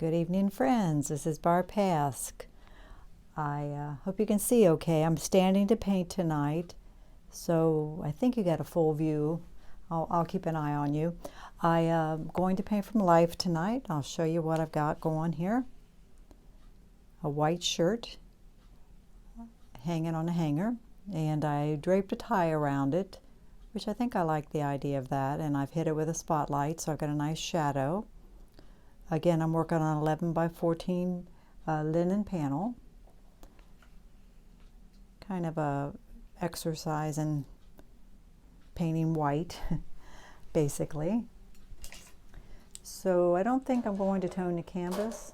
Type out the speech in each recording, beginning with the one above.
Good evening, friends. This is Barb Pask. I hope you can see okay. I'm standing to paint tonight, so I think you got a full view. I'll keep an eye on you. I am going to paint from life tonight. I'll show you what I've got going here. A white shirt hanging on a hanger, and I draped a tie around it, which I think I like the idea of that, and I've hit it with a spotlight, so I've got a nice shadow. Again, I'm working on an 11 by 14 linen panel. Kind of a exercise in painting white, basically. So I don't think I'm going to tone the canvas.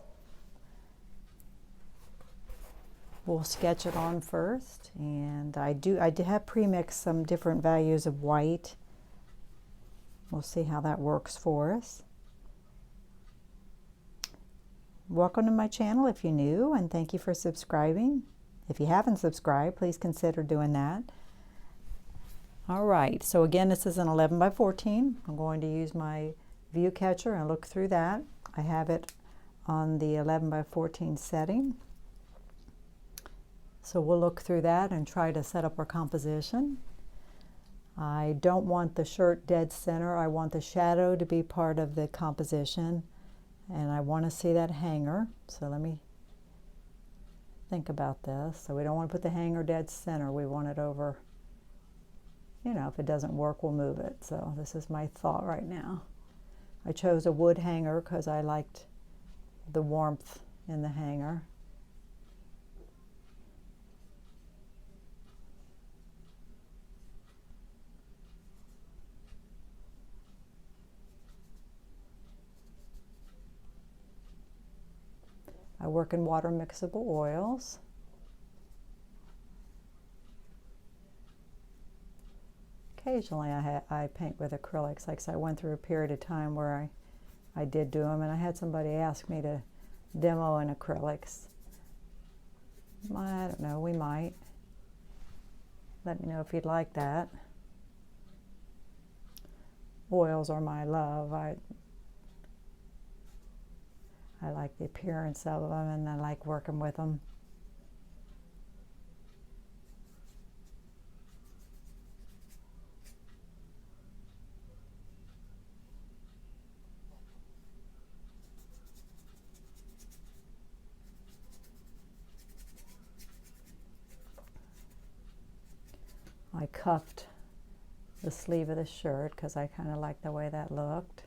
We'll sketch it on first, and I did have pre-mixed some different values of white. We'll see how that works for us. Welcome to my channel if you're new, and thank you for subscribing. If you haven't subscribed, please consider doing that. All right, so again, this is an 11 by 14. I'm going to use my view catcher and look through that. I have it on the 11 by 14 setting. So we'll look through that and try to set up our composition. I don't want the shirt dead center. I want the shadow to be part of the composition. And I want to see that hanger, so let me think about this. So we don't want to put the hanger dead center. We want it over, you know, if it doesn't work, we'll move it. So this is my thought right now. I chose a wood hanger because I liked the warmth in the hanger. I work in water mixable oils. Occasionally I paint with acrylics, like so I went through a period of time where I did do them, and I had somebody ask me to demo in acrylics. I don't know, we might. Let me know if you'd like that. Oils are my love. I like the appearance of them, and I like working with them. I cuffed the sleeve of the shirt because I kind of liked the way that looked.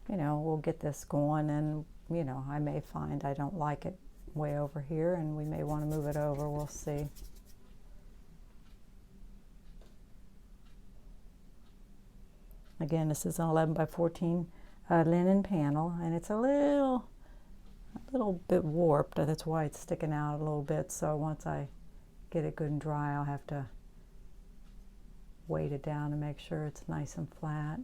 You know, we'll get this going, and you know, I may find I don't like it way over here, and we may want to move it over. We'll see. Again, this is an 11 by 14 linen panel, and it's a little bit warped. That's why it's sticking out a little bit. So once I get it good and dry, I'll have to weight it down and make sure it's nice and flat.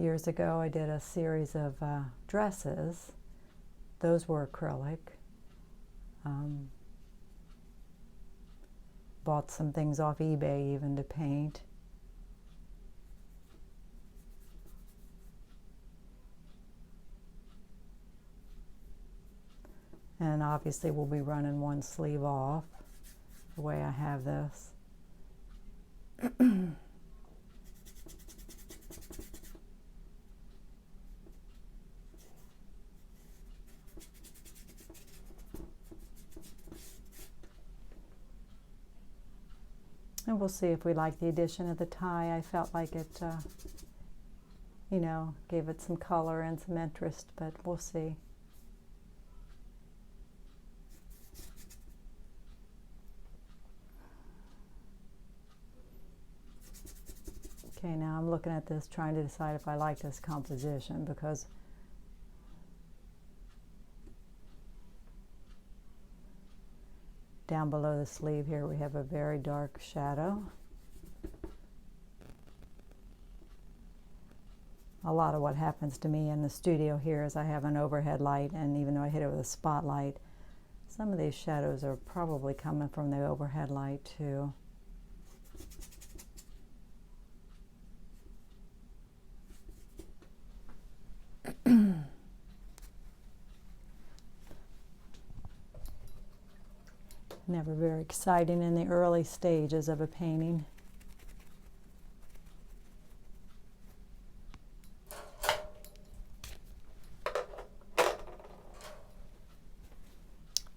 Years ago, I did a series of dresses. Those were acrylic. Bought some things off eBay even to paint. And obviously we'll be running one sleeve off the way I have this. And we'll see if we like the addition of the tie. I felt like it, you know, gave it some color and some interest, but we'll see. Okay, now I'm looking at this, trying to decide if I like this composition, because down below the sleeve here we have a very dark shadow. A lot of what happens to me in the studio here is I have an overhead light, and even though I hit it with a spotlight, some of these shadows are probably coming from the overhead light too. Never very exciting in the early stages of a painting.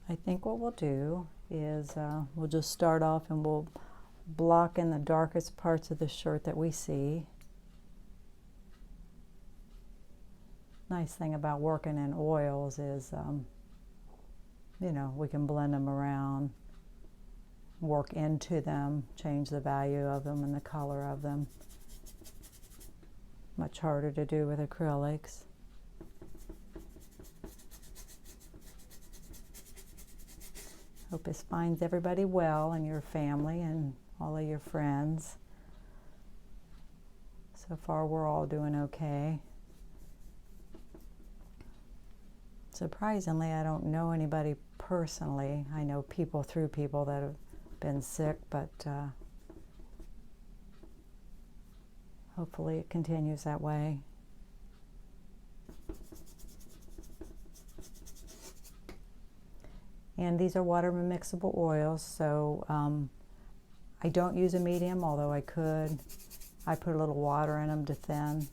I think what we'll do is we'll just start off and we'll block in the darkest parts of the shirt that we see. Nice thing about working in oils is, you know, we can blend them around, work into them, change the value of them and the color of them. Much harder to do with acrylics. Hope this finds everybody well, and your family and all of your friends. So far we're all doing okay. Surprisingly, I don't know anybody personally. I know people through people that have been sick, but hopefully it continues that way. And these are water mixable oils, so I don't use a medium, although I could. I put a little water in them to thin.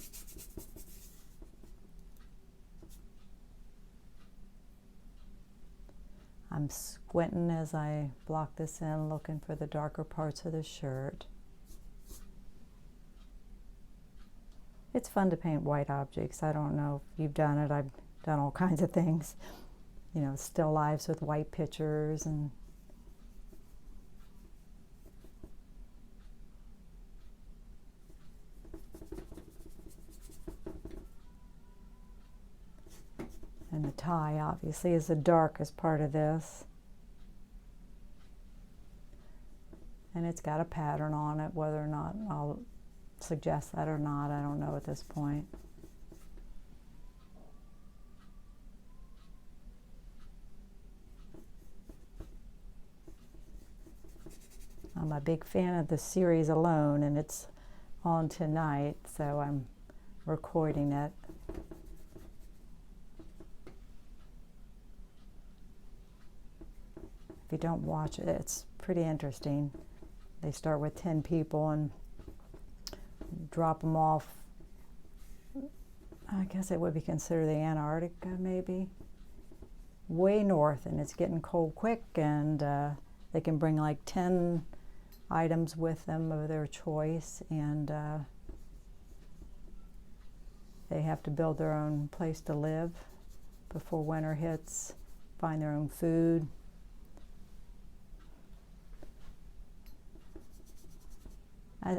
I'm squinting as I block this in, looking for the darker parts of the shirt. It's fun to paint white objects. I don't know if you've done it. I've done all kinds of things. You know, still lifes with white pictures and the tie obviously is the darkest part of this. And it's got a pattern on it. Whether or not I'll suggest that or not, I don't know at this point. I'm a big fan of the series Alone, and it's on tonight, so I'm recording it. If you don't watch it, it's pretty interesting. They start with 10 people and drop them off. I guess it would be considered the Antarctica, maybe. Way north, and it's getting cold quick, and they can bring like 10 items with them of their choice, and they have to build their own place to live before winter hits, find their own food.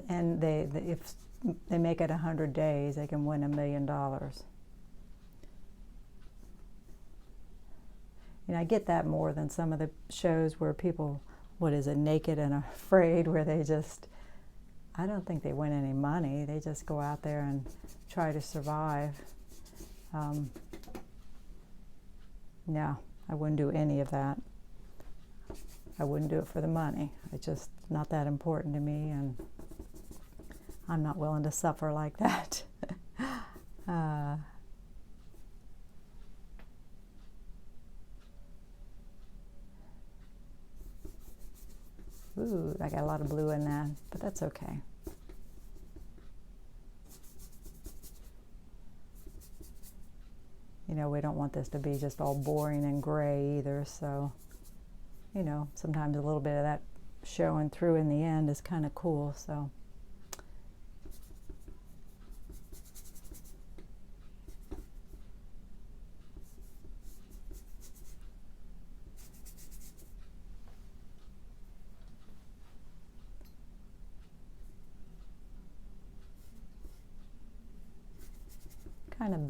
And if they make it 100 days, they can win $1 million. You know, I get that more than some of the shows where people, what is it, Naked and Afraid, where they just, I don't think they win any money. They just go out there and try to survive. No, I wouldn't do any of that. I wouldn't do it for the money. It's just not that important to me, and I'm not willing to suffer like that. Ooh, I got a lot of blue in that, but that's okay. You know, we don't want this to be just all boring and gray either, so, you know, sometimes a little bit of that showing through in the end is kind of cool, so. kind of,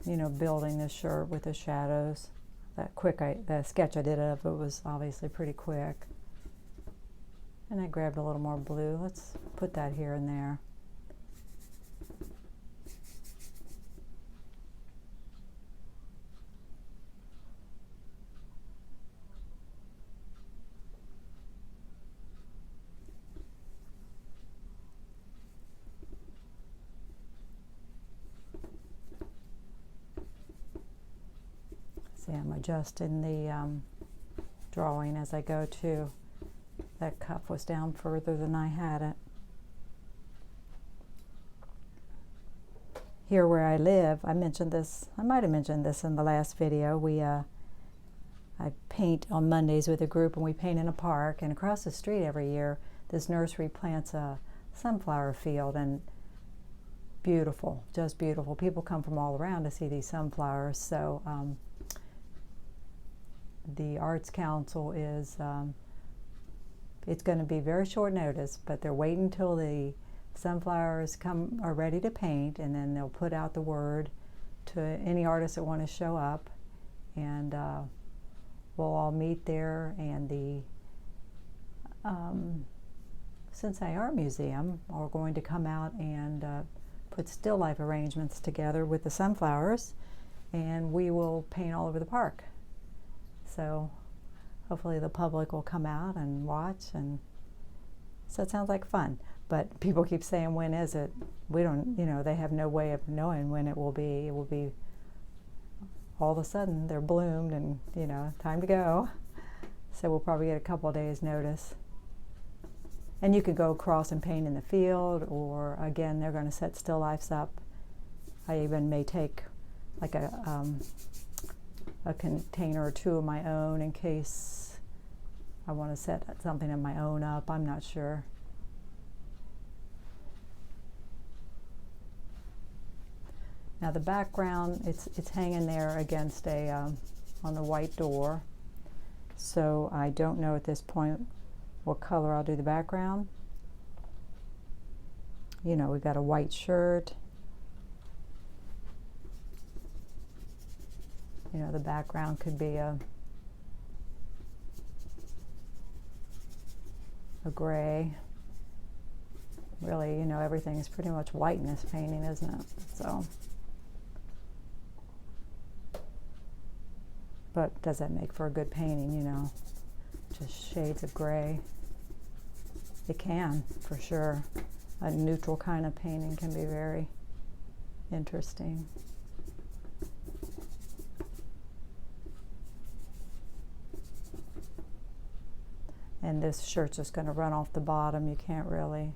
you know, building this shirt with the shadows. The sketch I did of it was obviously pretty quick. And I grabbed a little more blue. Let's put that here and there. See, I'm adjusting the drawing as I go too. That cuff was down further than I had it. Here where I live, I mentioned this, I might have mentioned this in the last video. I paint on Mondays with a group, and we paint in a park, and across the street every year this nursery plants a sunflower field, and beautiful, just beautiful. People come from all around to see these sunflowers. So the Arts Council is, it's going to be very short notice, but they're waiting until the sunflowers are ready to paint, and then they'll put out the word to any artists that want to show up, and we'll all meet there. And the Cincinnati Art Museum are going to come out and put still life arrangements together with the sunflowers, and we will paint all over the park. So hopefully the public will come out and watch, and so it sounds like fun. But people keep saying, when is it? We don't, you know, they have no way of knowing when it will be. It will be all of a sudden, they're bloomed, and, you know, time to go. So we'll probably get a couple of days notice. And you could go across and paint in the field, or again, they're going to set still lifes up. I even may take like a container or two of my own in case I want to set something of my own up. I'm not sure. Now the background, it's hanging there against a on the white door, so I don't know at this point what color I'll do the background. You know, we've got a white shirt. You know, the background could be a gray. Really, you know, everything is pretty much white in this painting, isn't it? So, but does that make for a good painting, you know? Just shades of gray. It can, for sure. A neutral kind of painting can be very interesting. And this shirt's just going to run off the bottom. You can't really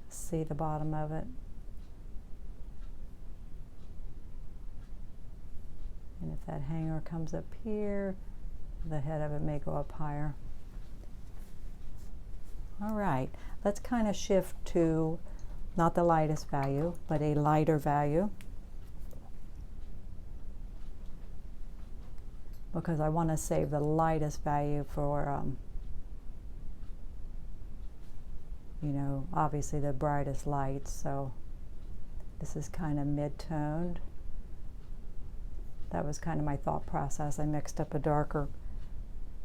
see the bottom of it. And if that hanger comes up here, the head of it may go up higher. All right, let's kind of shift to not the lightest value, but a lighter value, because I want to save the lightest value for, you know, obviously the brightest lights. So this is kind of mid-toned. That was kind of my thought process. I mixed up a darker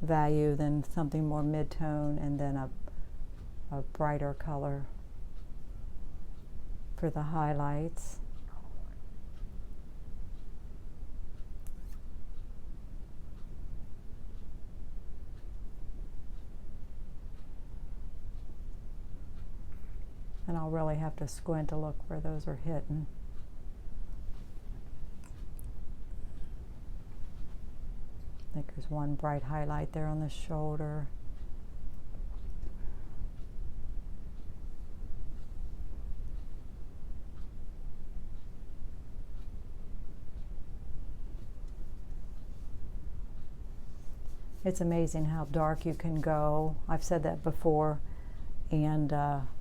value, then something more mid-tone, and then a brighter color for the highlights. And I'll really have to squint to look where those are hitting. I think there's one bright highlight there on the shoulder. It's amazing how dark you can go. I've said that before. And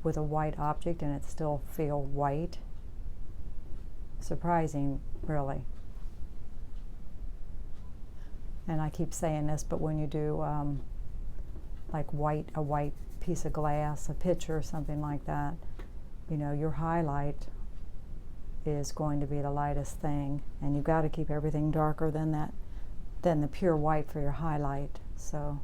with a white object, and it still feel white. Surprising, really. And I keep saying this, but when you do like a white piece of glass, a picture or something like that, you know, your highlight is going to be the lightest thing, and you've got to keep everything darker than the pure white for your highlight. So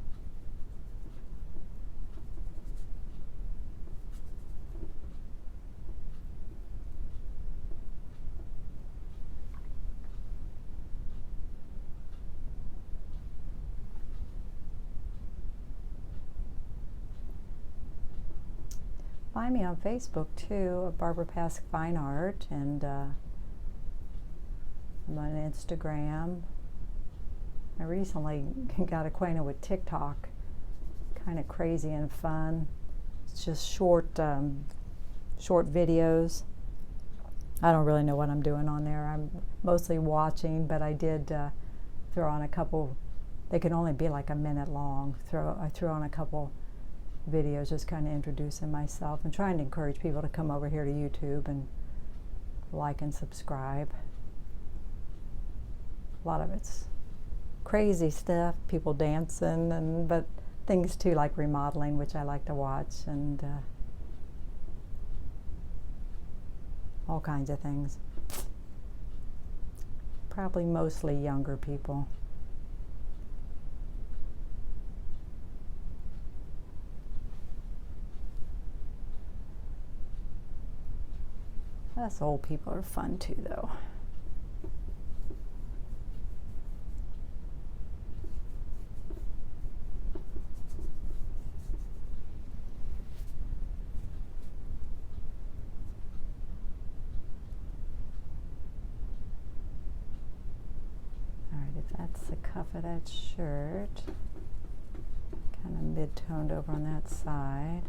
find me on Facebook too, Barbara Pask Fine Art, and I'm on Instagram. I recently got acquainted with TikTok. Kind of crazy and fun. It's just short videos. I don't really know what I'm doing on there. I'm mostly watching, but I did throw on a couple. They can only be like a minute long. I threw on a couple videos just kind of introducing myself and trying to encourage people to come over here to YouTube and like and subscribe. A lot of it's crazy stuff, people dancing, but things too like remodeling, which I like to watch, and all kinds of things. Probably mostly younger people. Us old people are fun too, though. All right, if that's the cuff of that shirt, kind of mid-toned over on that side.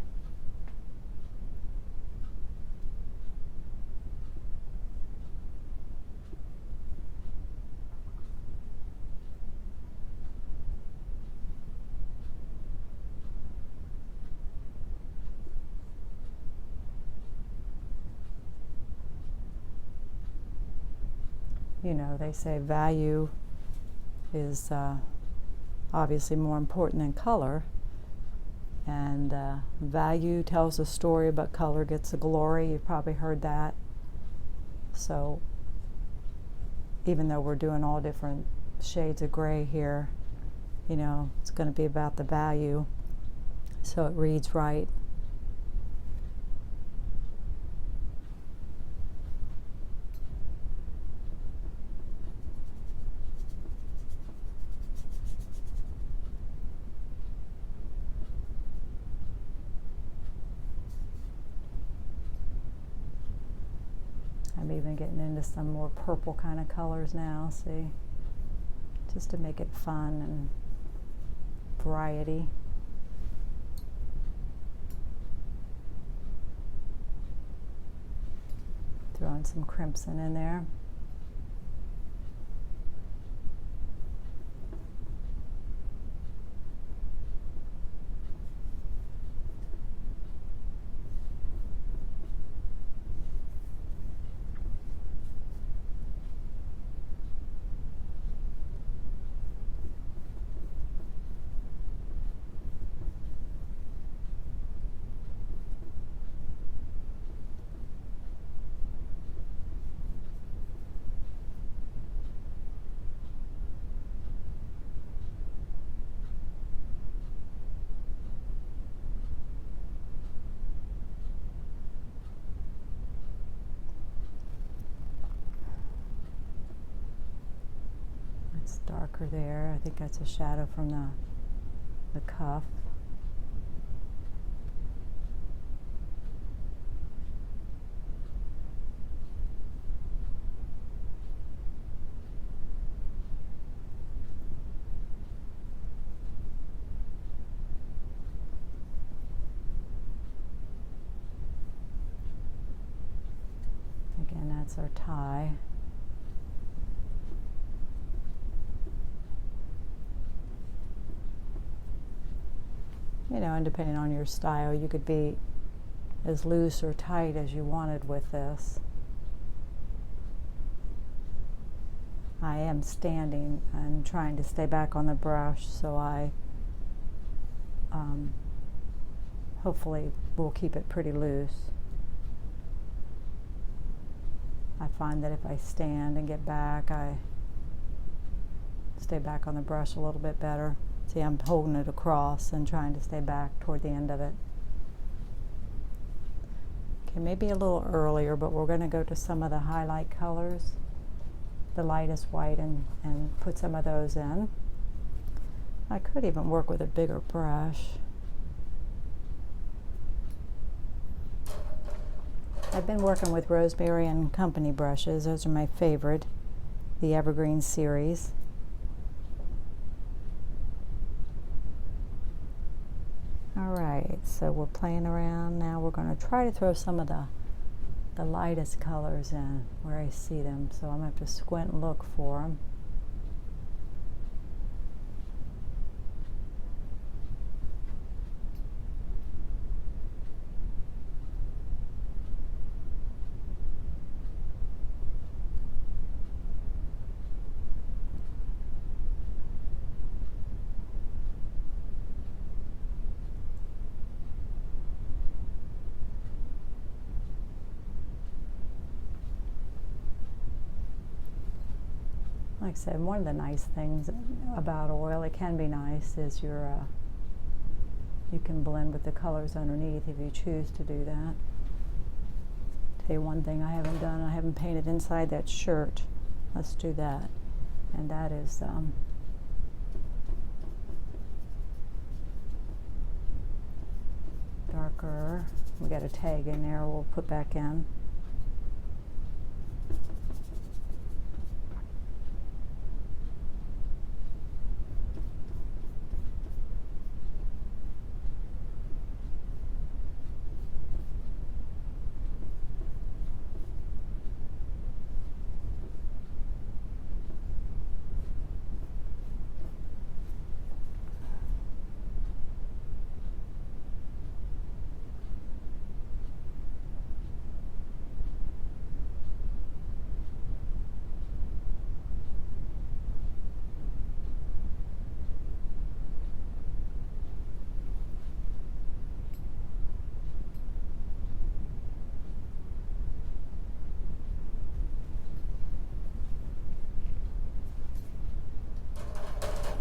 You know, they say value is obviously more important than color, and value tells a story, but color gets the glory. You've probably heard that. So even though we're doing all different shades of gray here, you know, it's going to be about the value, so it reads right. I'm even getting into some more purple kind of colors now, see? Just to make it fun and variety. Throwing some crimson in there. It's darker there. I think that's a shadow from the cuff. Again, that's our tie. You know, and depending on your style, you could be as loose or tight as you wanted with this. I am standing and trying to stay back on the brush, so I hopefully will keep it pretty loose. I find that if I stand and get back, I stay back on the brush a little bit better. See, I'm holding it across and trying to stay back toward the end of it. Okay, maybe a little earlier, but we're going to go to some of the highlight colors, the lightest white, and put some of those in. I could even work with a bigger brush. I've been working with Rosemary and Company brushes. Those are my favorite, the Evergreen series. Alright, so we're playing around now. We're going to try to throw some of the lightest colors in where I see them. So I'm going to have to squint and look for them. Like I said, one of the nice things about oil, it can be nice, is you can blend with the colors underneath if you choose to do that. Tell you one thing I haven't done, I haven't painted inside that shirt. Let's do that. And that is darker. We got a tag in there we'll put back in.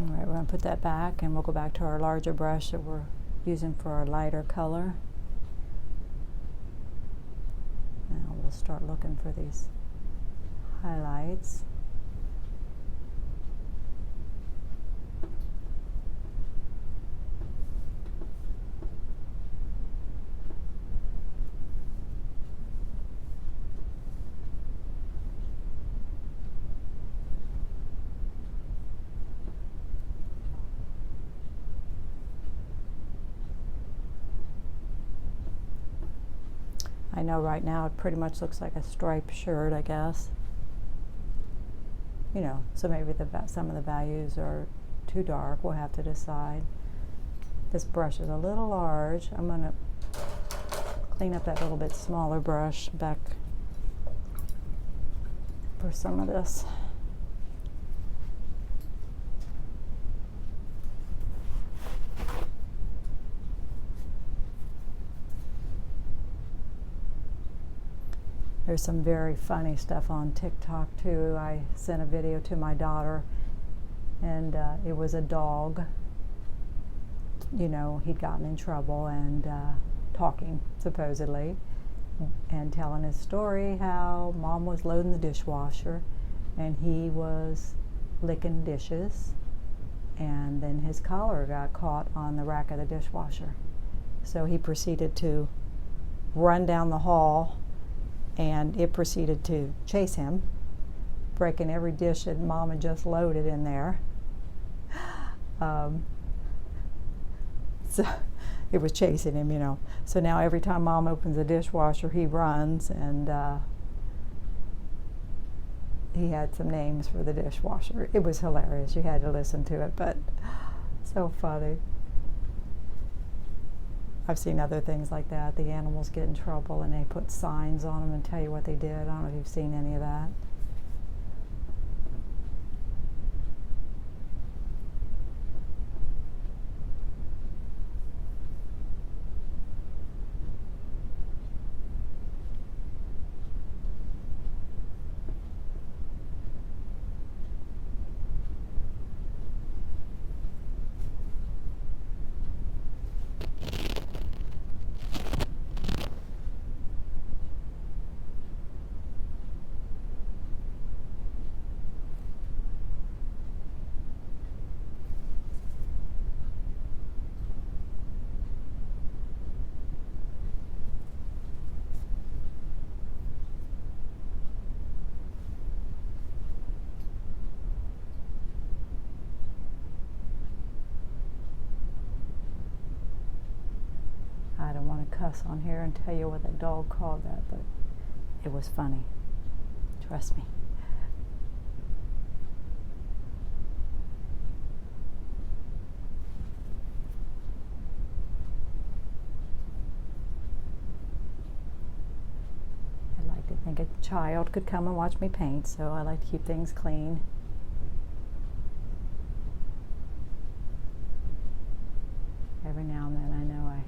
Alright, we're going to put that back and we'll go back to our larger brush that we're using for our lighter color. Now we'll start looking for these highlights. I know right now it pretty much looks like a striped shirt, I guess. You know, so maybe some of the values are too dark. We'll have to decide. This brush is a little large. I'm going to clean up that little bit smaller brush back for some of this. There's some very funny stuff on TikTok too. I sent a video to my daughter, and it was a dog. You know, he'd gotten in trouble and talking, supposedly, and telling his story how mom was loading the dishwasher and he was licking dishes, and then his collar got caught on the rack of the dishwasher. So he proceeded to run down the hall, and it proceeded to chase him, breaking every dish that mom had just loaded in there. So it was chasing him, you know. So now every time mom opens the dishwasher, he runs, and he had some names for the dishwasher. It was hilarious. You had to listen to it, but so funny. I've seen other things like that. The animals get in trouble and they put signs on them and tell you what they did. I don't know if you've seen any of that. cuss on here and tell you what that dog called that, but it was funny. Trust me. I like to think a child could come and watch me paint, so I like to keep things clean. Every now and then I know I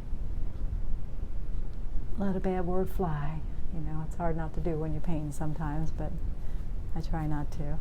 let a bad word fly. You know, it's hard not to do when you're painting sometimes, but I try not to.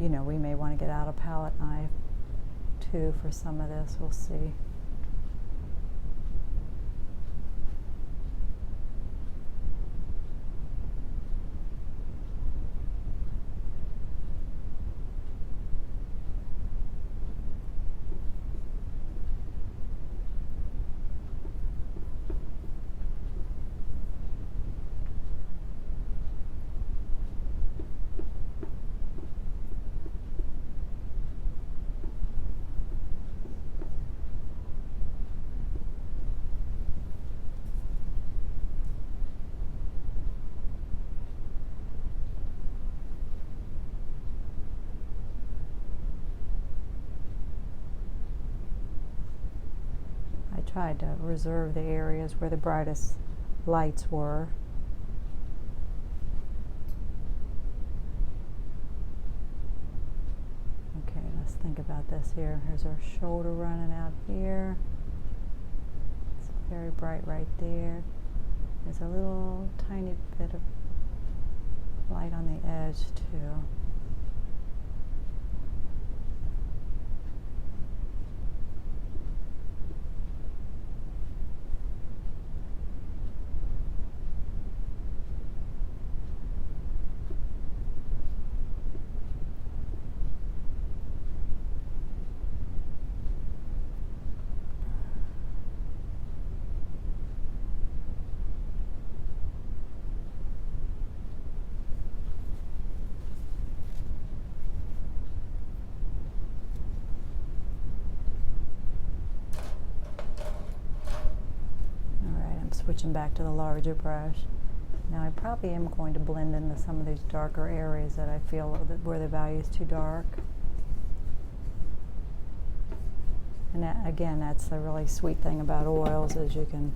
And we may want to get out a palette knife too for some of this. We'll see. Tried to reserve the areas where the brightest lights were. Okay, let's think about this here. Here's our shoulder running out here. It's very bright right there. There's a little tiny bit of light on the edge too. Switching back to the larger brush. Now I probably am going to blend into some of these darker areas that I feel that where the value is too dark. And that, again, that's the really sweet thing about oils, is you can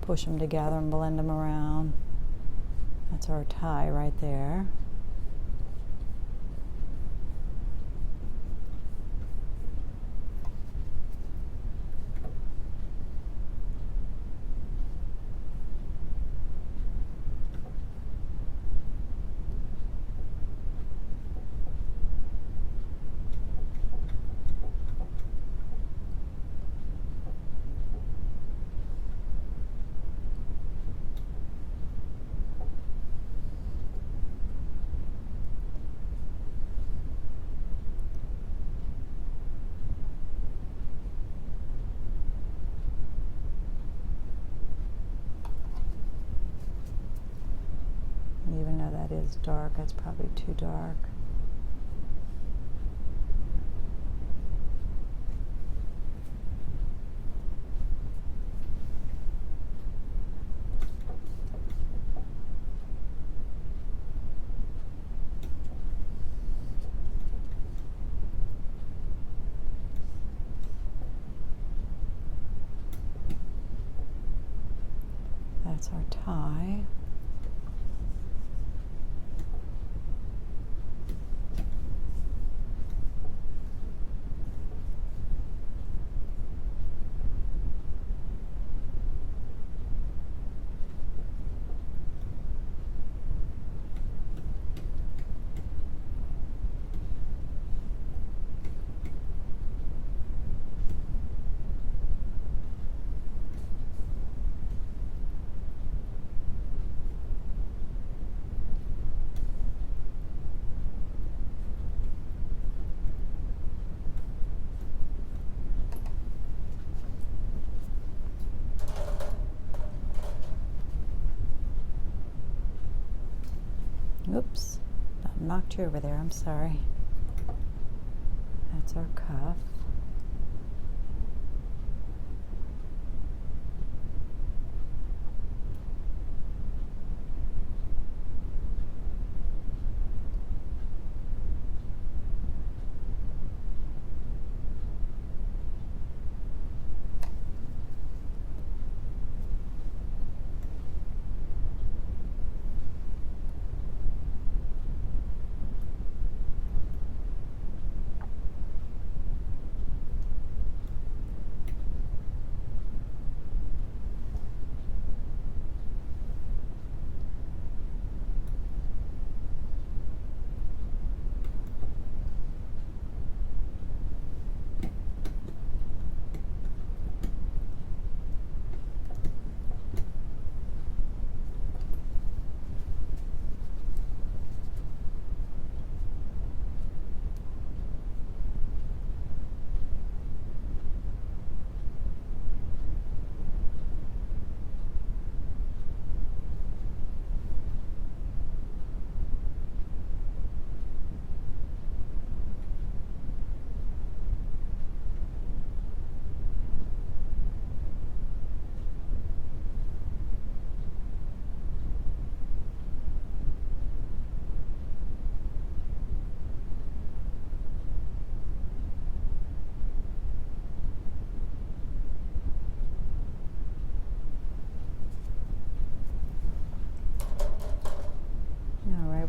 push them together and blend them around. That's our tie right there. even though that is dark, that's probably too dark. That's our tie. Oops, I knocked you over there, I'm sorry. That's our cuff.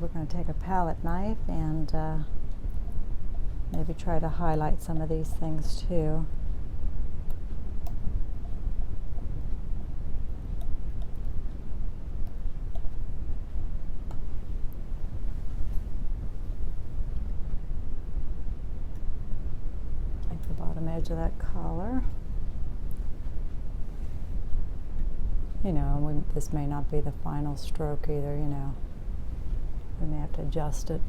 We're going to take a palette knife and maybe try to highlight some of these things too. Like the bottom edge of that collar. You know, this may not be the final stroke either, you know. We may have to adjust it.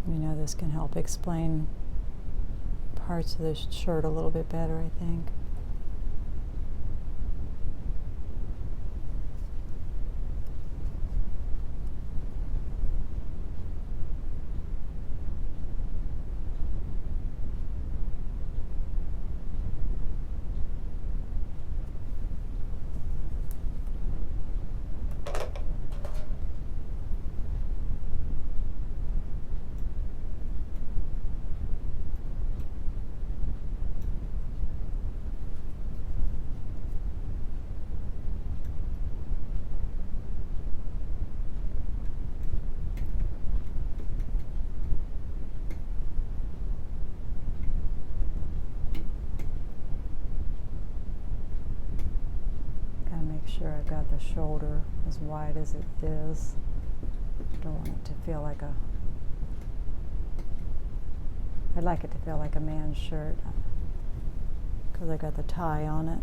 You know, this can help explain parts of this shirt a little bit better, I think. sure I've got the shoulder as wide as it is. I don't want it to feel like a, I'd like it to feel like a man's shirt because I got the tie on it.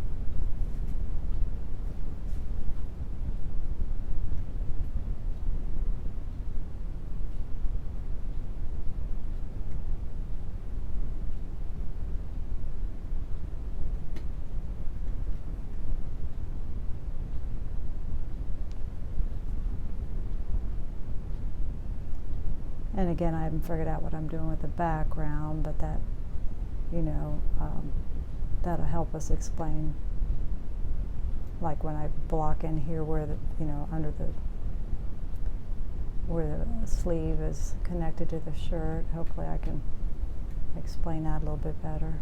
And again, I haven't figured out what I'm doing with the background, but that, you know, that'll help us explain, like when I block in here where the, you know, under the, where the sleeve is connected to the shirt. Hopefully I can explain that a little bit better.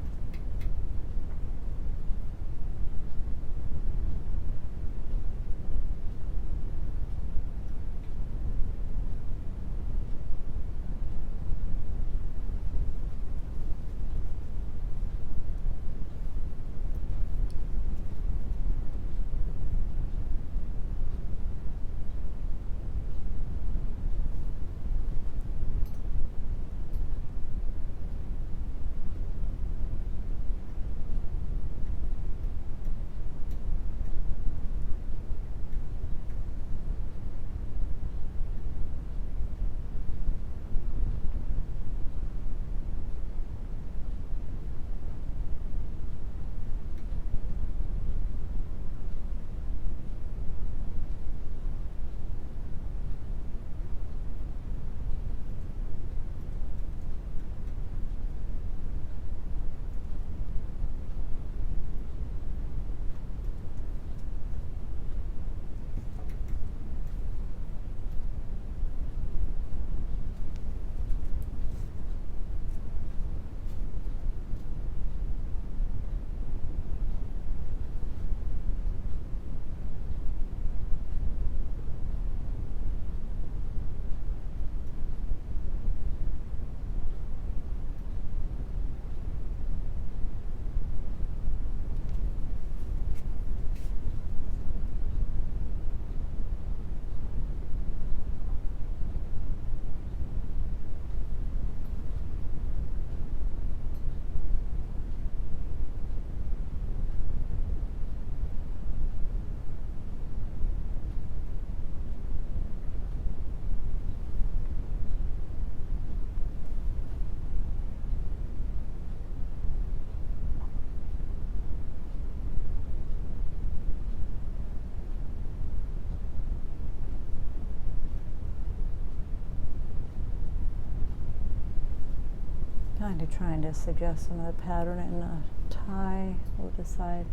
Kind of trying to suggest some of the pattern in the tie. We'll decide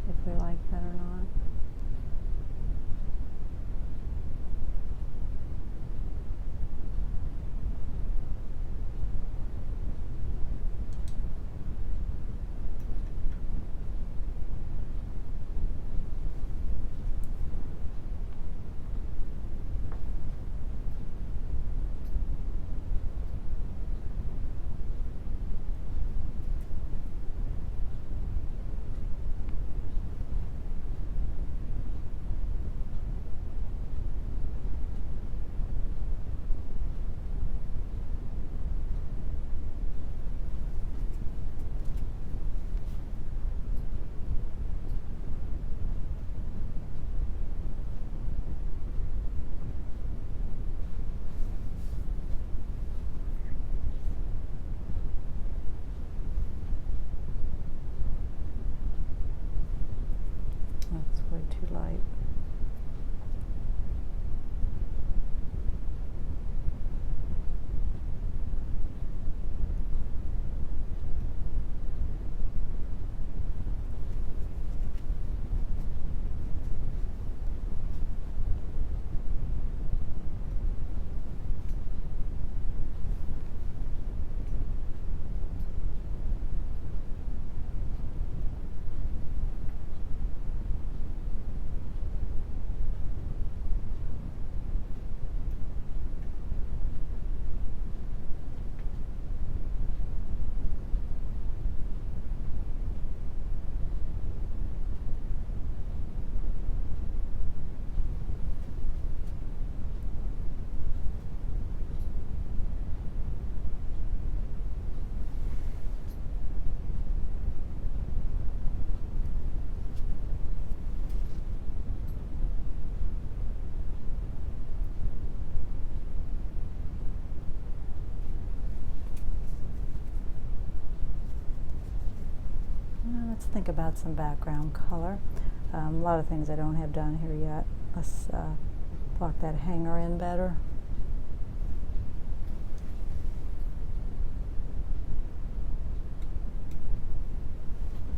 if we like that or not. think about some background color. A lot of things I don't have done here yet. Let's block that hanger in better.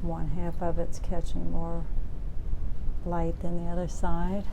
One half of it's catching more light than the other side.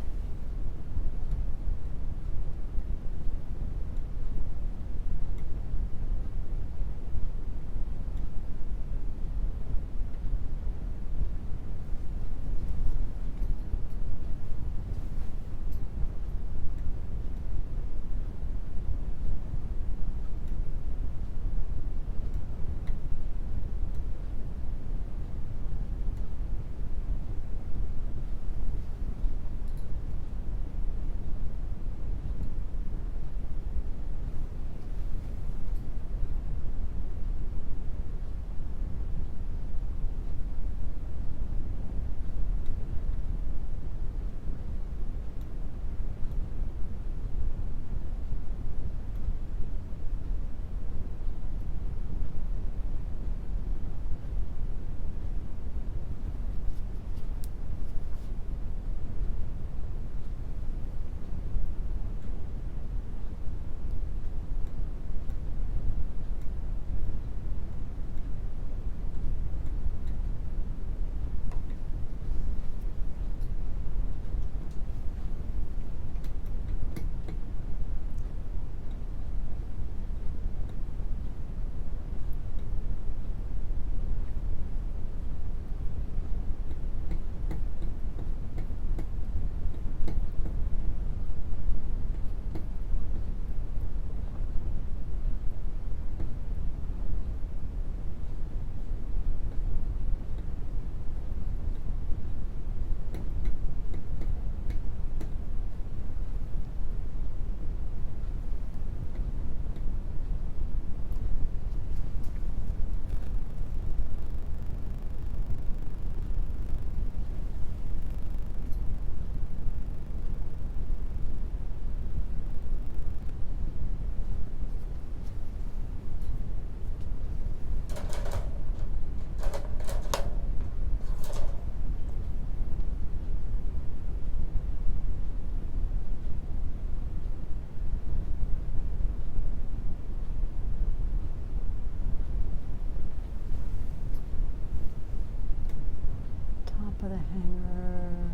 Of the hanger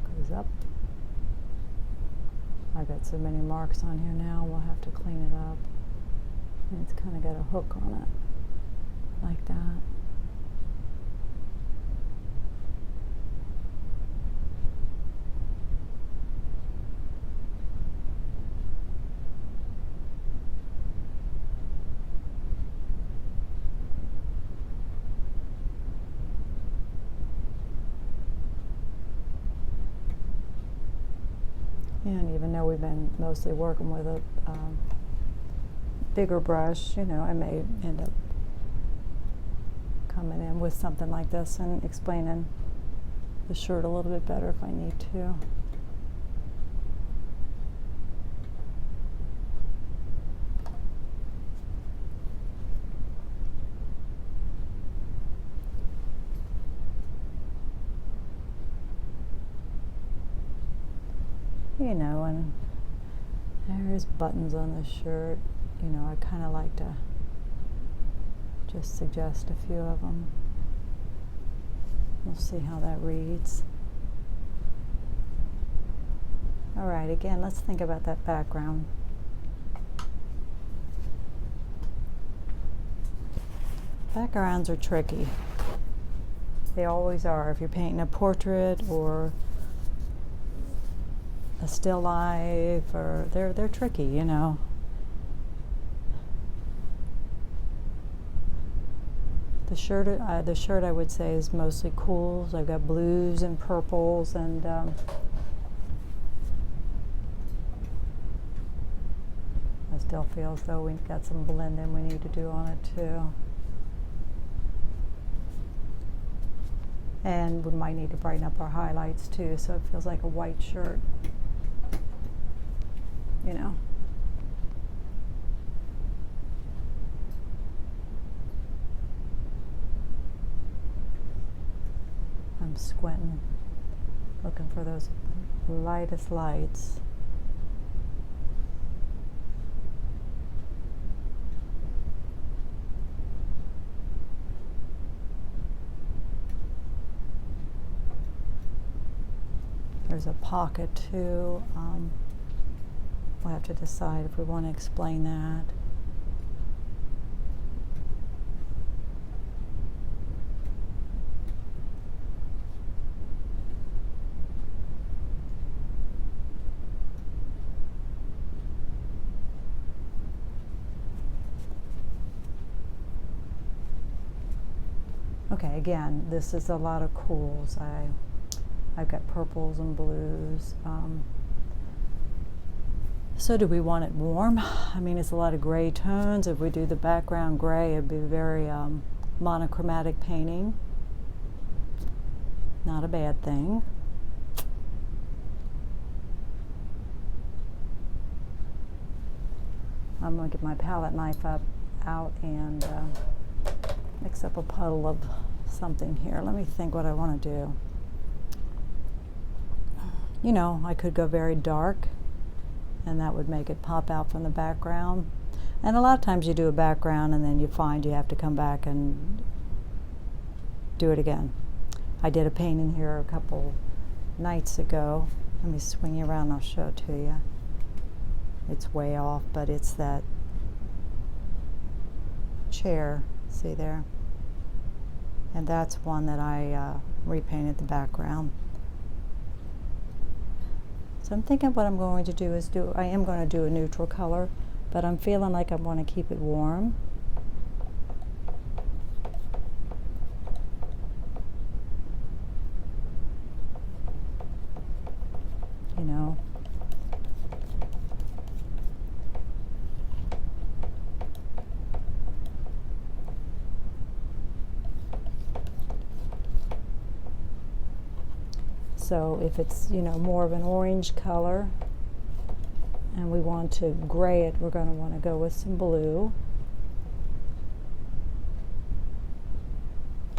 goes up. I've got so many marks on here now, we'll have to clean it up. And it's kind of got a hook on it, like that. And even though we've been mostly working with a bigger brush, you know, I may end up coming in with something like this and explaining the shirt a little bit better if I need to. You know, and there's buttons on the shirt. You know, I kind of like to just suggest a few of them. We'll see how that reads. All right, again, let's think about that background. Backgrounds are tricky. They always are. If you're painting a portrait or a still life, or they're tricky, you know. The shirt I would say is mostly cools. I've got blues and purples, and I still feel as though we've got some blending we need to do on it too. And we might need to brighten up our highlights too, so it feels like a white shirt. You know. I'm squinting, looking for those lightest lights. There's a pocket too. We'll have to decide if we want to explain that. Okay, again, this is a lot of cools. I've got purples and blues. So do we want it warm? I mean, it's a lot of gray tones. If we do the background gray, it'd be very monochromatic painting. Not a bad thing. I'm going to get my palette knife out and mix up a puddle of something here. Let me think what I want to do. You know, I could go very dark, and that would make it pop out from the background. And a lot of times you do a background and then you find you have to come back and do it again. I did a painting here a couple nights ago. Let me swing you around and I'll show it to you. It's way off, but it's that chair, see there? And that's one that I repainted the background. So I'm thinking what I'm going to do is I am going to do a neutral color, but I'm feeling like I want to keep it warm. You know. So if it's, you know, more of an orange color and we want to gray it, we're going to want to go with some blue.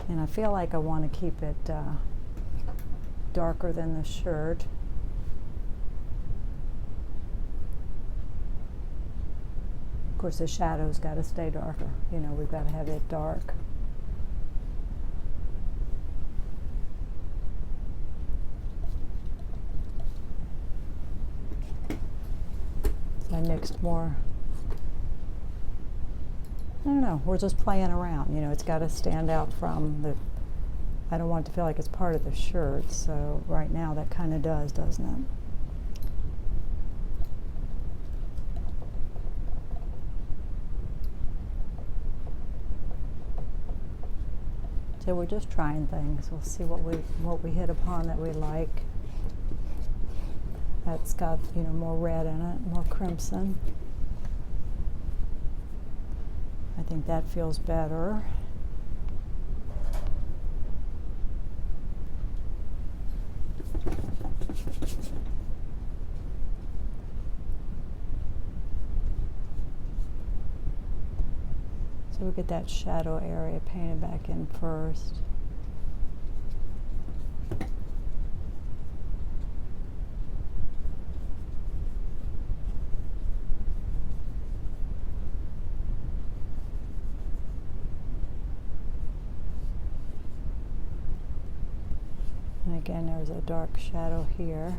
And I feel like I want to keep it darker than the shirt. Of course, the shadow's got to stay darker. You know, we've got to have it dark. I mixed more. I don't know, we're just playing around. You know, it's got to stand out from the, I don't want it to feel like it's part of the shirt, so right now that kind of does, doesn't it? So we're just trying things. We'll see what we hit upon that we like. That's got, you know, more red in it, more crimson. I think that feels better. So we'll get that shadow area painted back in first. And again, there's a dark shadow here.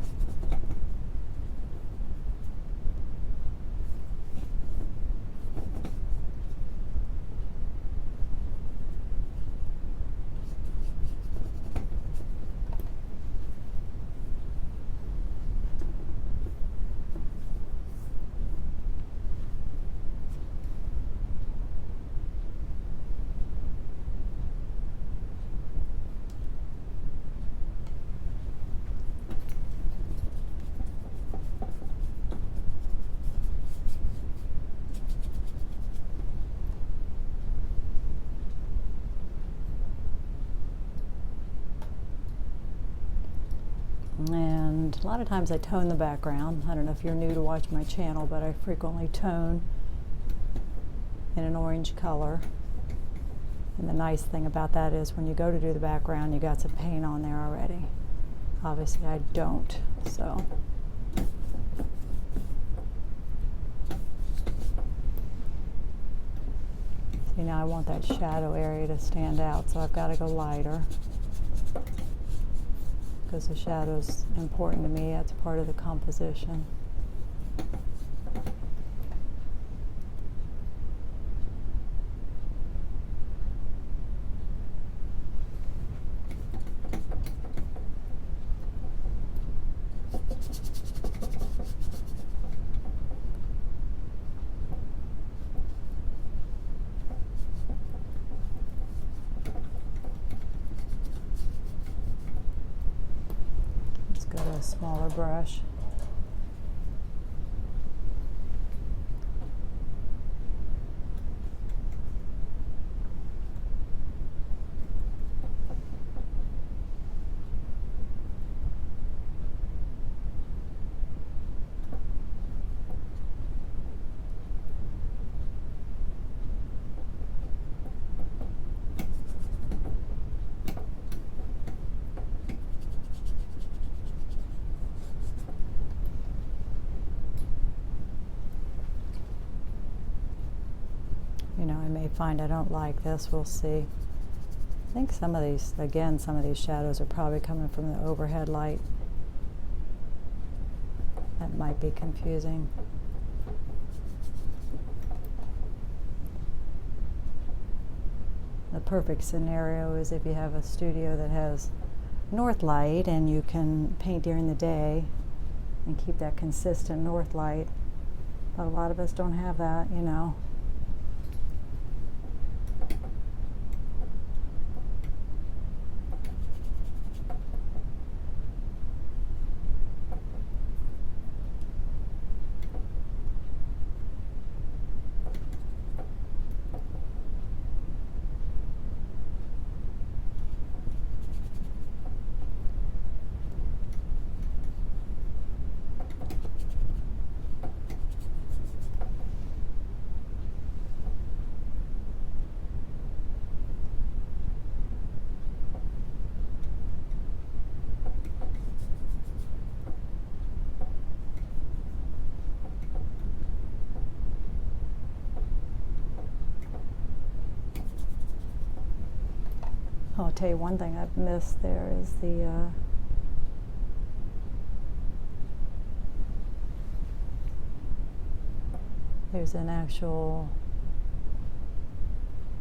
And a lot of times I tone the background. I don't know if you're new to watch my channel, but I frequently tone in an orange color. And the nice thing about that is when you go to do the background, you got some paint on there already. Obviously I don't, so. See, now I want that shadow area to stand out, so I've got to go lighter. Because the shadow's important to me, that's part of the composition. Go to a smaller brush. You know, I may find I don't like this, we'll see. I think some of these, again, some of these shadows are probably coming from the overhead light. That might be confusing. The perfect scenario is if you have a studio that has north light and you can paint during the day and keep that consistent north light. But a lot of us don't have that, you know. I'll tell you one thing I've missed there is there's an actual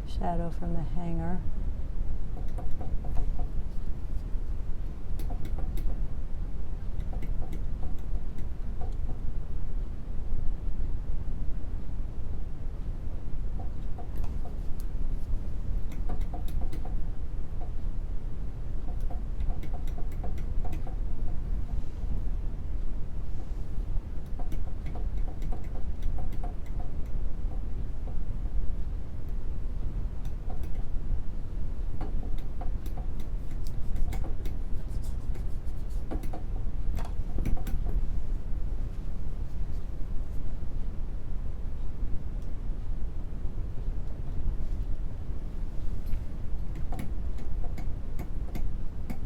shadow from the hanger.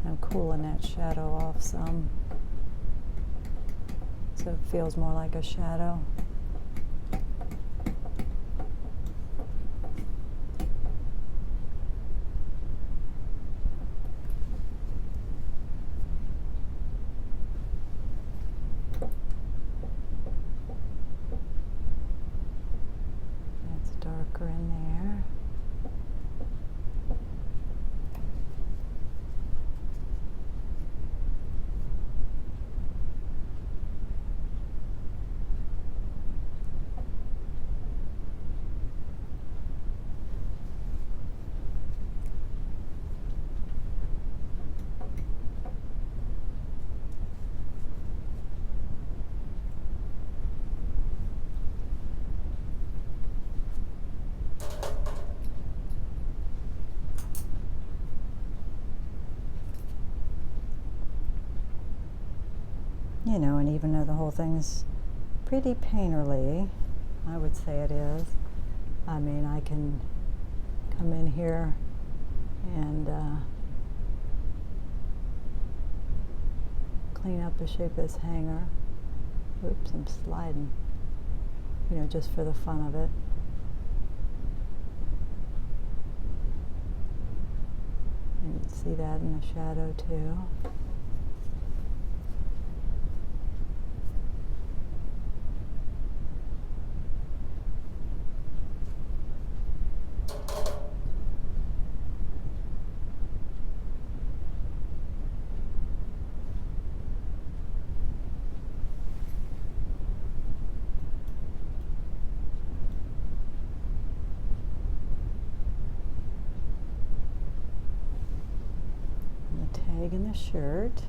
I'm cooling that shadow off some, so it feels more like a shadow. That's darker in there. You know, and even though the whole thing's pretty painterly, I would say it is. I mean, I can come in here and clean up the shape of this hanger. Oops, I'm sliding, you know, just for the fun of it. And you can see that in the shadow too. Tag in the shirt.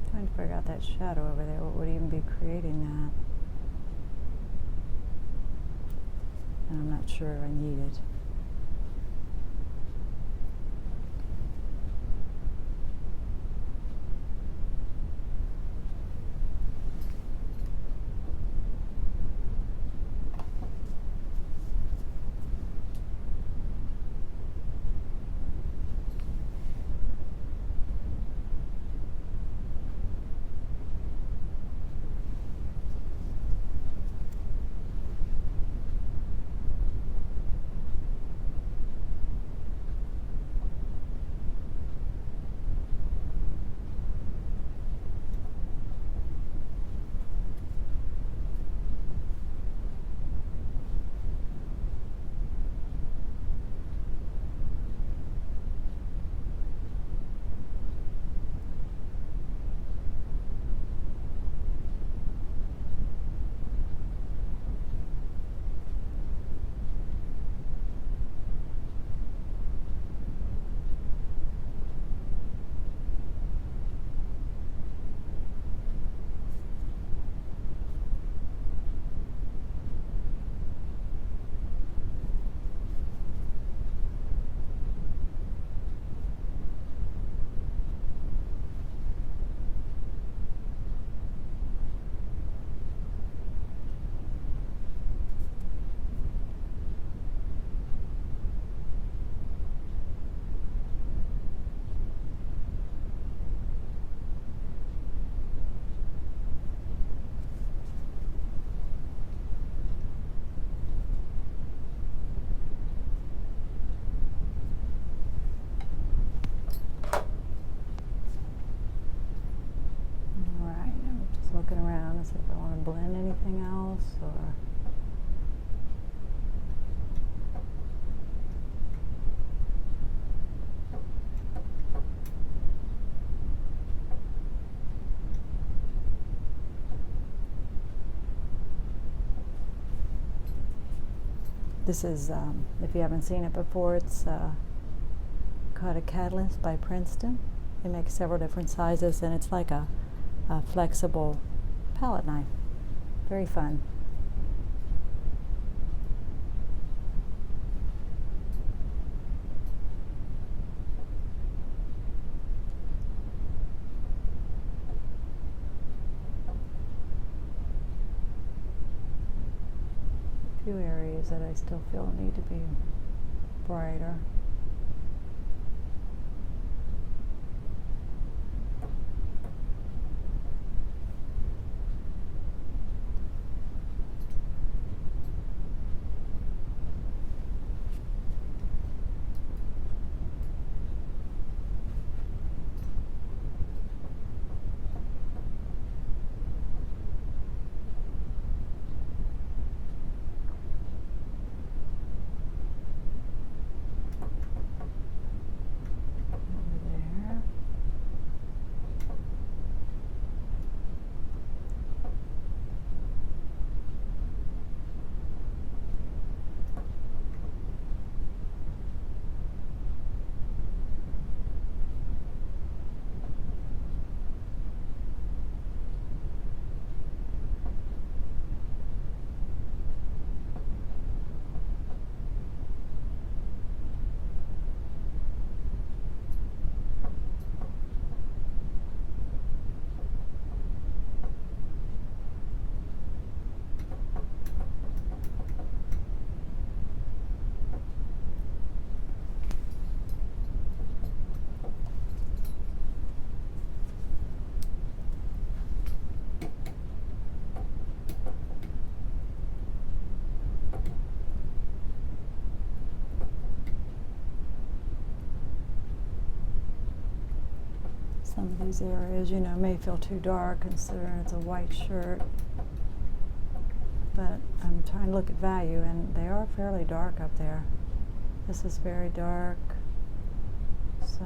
Trying to figure out that shadow over there. What would even be creating that? And I'm not sure I need it. Looking around and see if I want to blend anything else or this is, if you haven't seen it before, it's called a Catalyst by Princeton. They make several different sizes and it's like a flexible palette knife. Very fun. A few areas that I still feel need to be brighter. Some of these areas, you know, may feel too dark considering it's a white shirt. But I'm trying to look at value, and they are fairly dark up there. This is very dark. So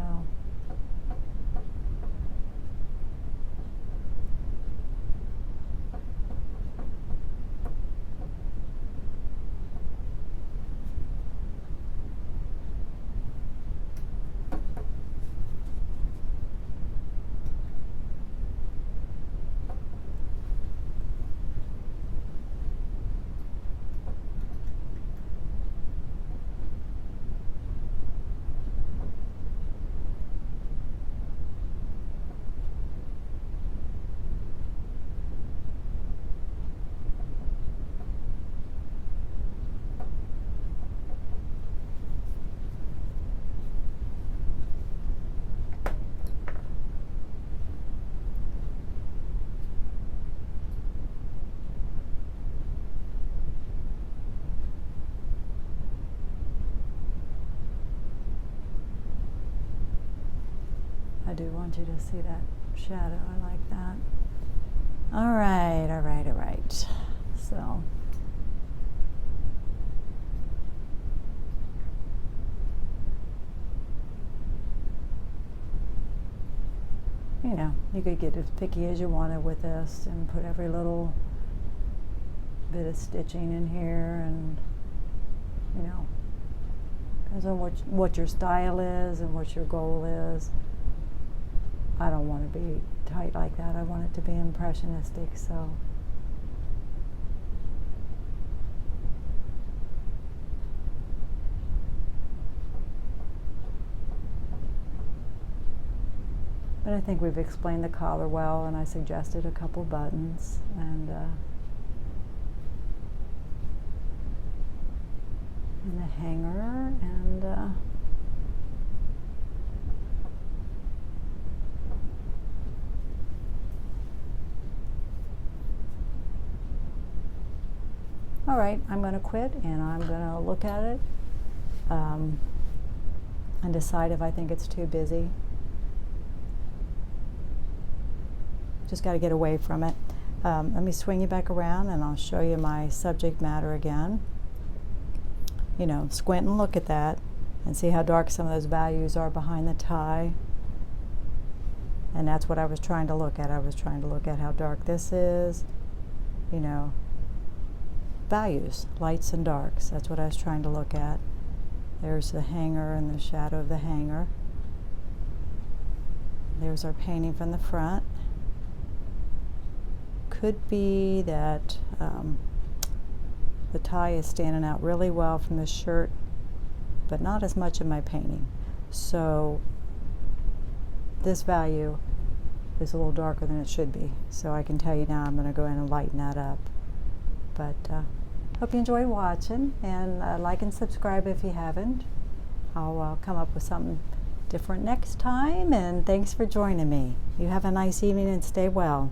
I do want you to see that shadow. I like that. All right, all right, all right. So you know, you could get as picky as you wanted with this and put every little bit of stitching in here, and you know, depends on what your style is and what your goal is. I don't want to be tight like that. I want it to be impressionistic, so. But I think we've explained the collar well, and I suggested a couple buttons, and a hanger, and all right, I'm going to quit, and I'm going to look at it and decide if I think it's too busy. Just got to get away from it. Let me swing you back around, and I'll show you my subject matter again. You know, squint and look at that and see how dark some of those values are behind the tie. And that's what I was trying to look at. I was trying to look at how dark this is, you know, values, lights and darks. That's what I was trying to look at. There's the hanger and the shadow of the hanger. There's our painting from the front. Could be that the tie is standing out really well from the shirt, but not as much in my painting. So this value is a little darker than it should be. So I can tell you now I'm going to go in and lighten that up. But hope you enjoyed watching, and like and subscribe if you haven't. I'll come up with something different next time, and thanks for joining me. You have a nice evening and stay well.